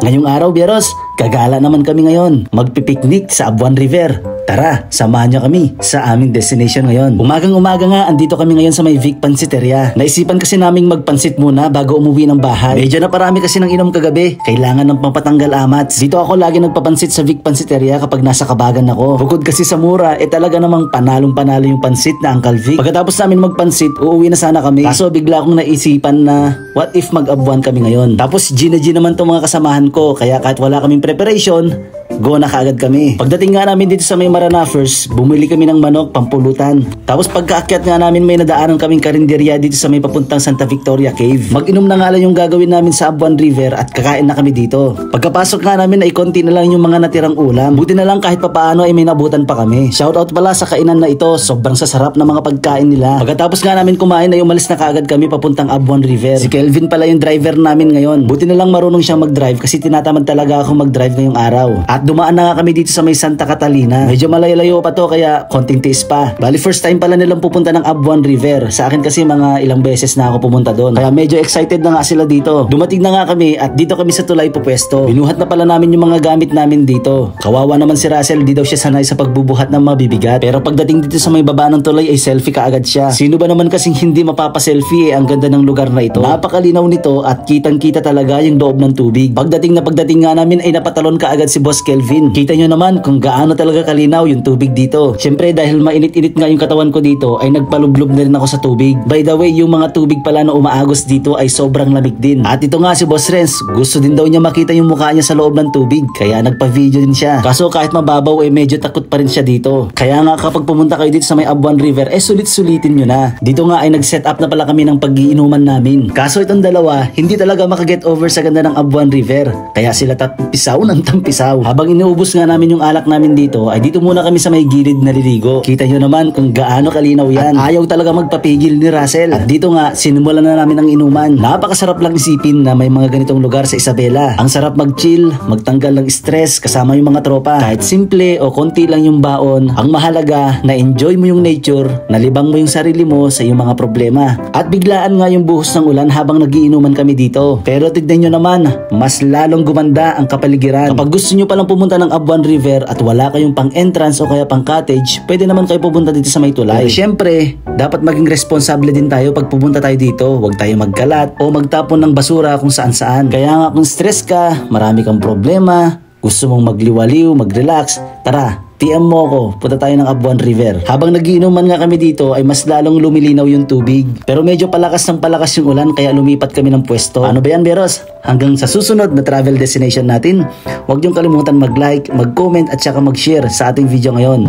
Ngayong araw, Biyers, gagala naman kami ngayon. Magpipiknik sa Abuan River. Tara, samahan niyo kami sa aming destination ngayon. Umagang-umaga nga, andito kami ngayon sa may Vic Pansiteria. Naisipan kasi naming magpansit muna bago umuwi ng bahay. Medyo na parami kasi ng inom kagabi. Kailangan ng pampatanggal amats. Dito ako lagi nagpapansit sa Vic Pansiteria kapag nasa Kabagan ako. Bukod kasi sa mura, talaga namang panalong-panalo yung pansit na Uncle Vic. Pagkatapos namin magpansit, uuwi na sana kami. Kaso bigla akong naisipan na what if mag-Abuan kami ngayon. Tapos Gina naman itong mga kasamahan ko. Kaya kahit wala kaming preparation, go na kaagad kami. Pagdating nga namin dito sa may Maranafers, bumili kami ng manok, pampulutan. Tapos pagkaakyat nga namin may nadaanan kaming karinderya dito sa may papuntang Santa Victoria Cave. Mag-inom na nga lang yung gagawin namin sa Abuan River at kakain na kami dito. Pagkapasok nga namin ay konti na lang yung mga natirang ulam. Buti na lang kahit papaano ay may nabutan pa kami. Shoutout pala sa kainan na ito, sobrang sasarap na mga pagkain nila. Pagkatapos nga namin kumain ay umalis na kaagad kami papuntang Abuan River. Si Kelvin pala yung driver namin ngayon. Buti na lang marunong siyang mag-drive kasi tinatamad talaga ako mag-drive ngayong araw. At dumaan na nga kami dito sa may Santa Catalina. Medyo malayo-layo pa to kaya konting tiis pa. Bali first time pala nilang pupunta ng Abuan River. Sa akin kasi mga ilang beses na ako pumunta doon. Kaya medyo excited na nga sila dito. Dumating na nga kami at dito kami sa tulay pupwesto. Binuhat na pala namin yung mga gamit namin dito. Kawawa naman si Russell, di daw siya sanay sa pagbubuhat ng mabibigat. Pero pagdating dito sa may baba ng tulay ay selfie kaagad siya. Sino ba naman kasing hindi mapapaselfie ang ganda ng lugar na ito. Napakalinaw nito at kitang-kita talaga yung loob ng tubig. Pagdating nga namin ay napatalon kaagad si Boss Kelvin. Kita nyo naman kung gaano talaga kalinaw yung tubig dito. Siyempre dahil mainit-init nga yung katawan ko dito ay nagpalublob na rin ako sa tubig. By the way, yung mga tubig pala na umaagos dito ay sobrang lamig din. At ito nga si Boss Renz, gusto din daw niya makita yung mukha niya sa loob ng tubig. Kaya nagpa-video din siya. Kaso kahit mababaw ay medyo takot pa rin siya dito. Kaya nga kapag pumunta kayo dito sa may Abuan River sulit-sulitin nyo na. Dito nga ay nag-set up na pala kami ng pag-iinuman namin. Kaso itong dalawa hindi talaga makaget over sa ganda ng Abuan River. Kaya sila tampisaw ng tampisaw. Habang inuubos nga namin yung alak namin dito ay dito muna kami sa may gilid naliligo. Kita nyo naman kung gaano kalinaw yan. At ayaw talaga magpapigil ni Russell. At dito nga sinimulan na namin ang inuman. Napakasarap lang isipin na may mga ganitong lugar sa Isabela. Ang sarap mag-chill, magtanggal ng stress kasama yung mga tropa. Kahit simple o konti lang yung baon, ang mahalaga na enjoy mo yung nature, nalibang mo yung sarili mo sa iyong mga problema. At biglaan nga yung buhos ng ulan habang nagiinuman kami dito. Pero tignan nyo naman, mas lalong gumanda ang kapaligiran. Kapag gusto nyo palang pumunta ng Abuan River at wala kayong pang entrance o kaya pang cottage, pwede naman kayo pupunta dito sa may tulay. Siyempre, dapat maging responsable din tayo pag pupunta tayo dito. Huwag tayo magkalat o magtapon ng basura kung saan-saan. Kaya nga kung stress ka, marami kang problema, gusto mong magliwaliw, mag-relax, tara, PM mo ko, punta tayo ng Abuan River. Habang nagiinuman nga kami dito ay mas lalong lumilinaw yung tubig. Pero medyo palakas ng palakas yung ulan kaya lumipat kami ng pwesto. Ano ba yan, Beros? Hanggang sa susunod na travel destination natin, huwag niyong kalimutan mag-like, mag-comment at saka mag-share sa ating video ngayon.